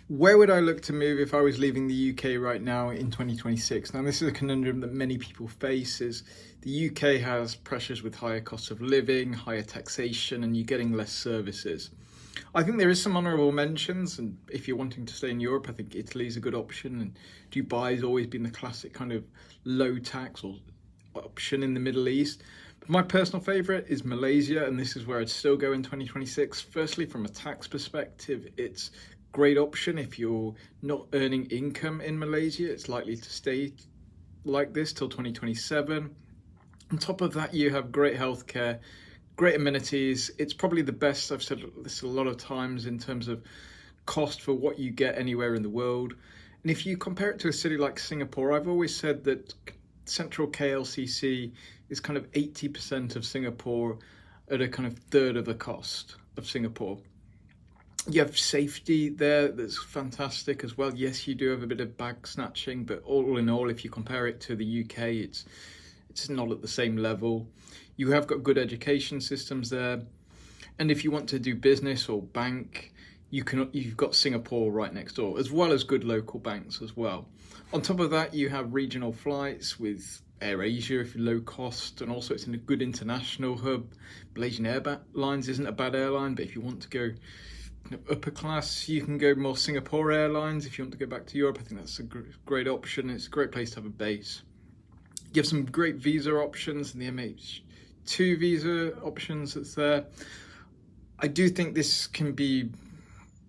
Where would I look to move if I was leaving the UK right now in 2026? Now, this is a conundrum that many people face is the UK has pressures with higher costs of living, higher taxation, and you're getting less services. I think there is some honourable mentions, and if you're wanting to stay in Europe, I think Italy's a good option, and Dubai has always been the classic kind of low tax or option in the Middle East. But my personal favourite is Malaysia, and this is where I'd still go in 2026. Firstly, from a tax perspective, it's great option if you're not earning income in Malaysia. It's likely to stay like this till 2027. On top of that, you have great healthcare, great amenities. It's probably the best, I've said this a lot of times, in terms of cost for what you get anywhere in the world. And if you compare it to a city like Singapore, I've always said that central KLCC is kind of 80% of Singapore at a kind of third of the cost of Singapore. You have safety there that's fantastic as well. Yes, you do have a bit of bag snatching, but all in all, if you compare it to the UK, it's not at the same level. You have got good education systems there, and if you want to do business or bank, you've got Singapore right next door, as well as good local banks as well. On top of that, you have regional flights with AirAsia if you're low cost, and also it's in a good international hub. Malaysian Airlines isn't a bad airline, but if you want to go upper class, you can go more Singapore Airlines. If you want to go back to Europe, I think that's a great option. It's a great place to have a base. You have some great visa options and the MH2 visa options that's there. I do think this can be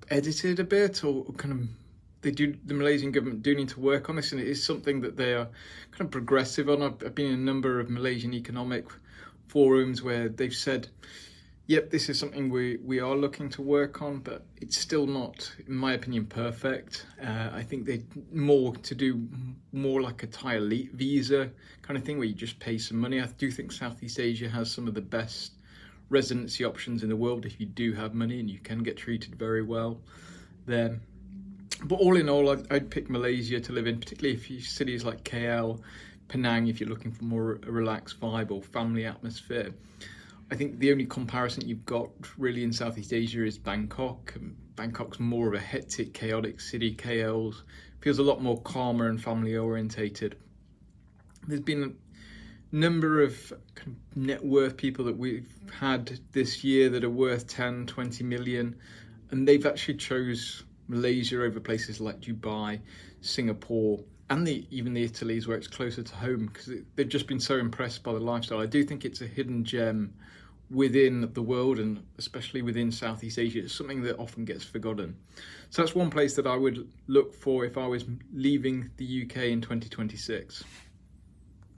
edited a bit, or kind of the Malaysian government do need to work on this, and it is something that they are kind of progressive on. I've been in a number of Malaysian economic forums where they've said, yep, this is something we are looking to work on, but it's still not, in my opinion, perfect. I think they more to do more like a Thai elite visa kind of thing where you just pay some money. I do think Southeast Asia has some of the best residency options in the world if you do have money, and you can get treated very well there. But all in all, I'd pick Malaysia to live in, particularly if you cities like KL, Penang, if you're looking for more a relaxed vibe or family atmosphere. I think the only comparison you've got really in Southeast Asia is Bangkok. Bangkok's more of a hectic, chaotic city. KL feels a lot more calmer and family orientated. There's been a number of kind of net worth people that we've had this year that are worth 10, 20 million, and they've actually chose Malaysia over places like Dubai, Singapore, and even the Italy's where it's closer to home, because they've just been so impressed by the lifestyle. I do think it's a hidden gem within the world, and especially within Southeast Asia. It's something that often gets forgotten. So that's one place that I would look for if I was leaving the UK in 2026.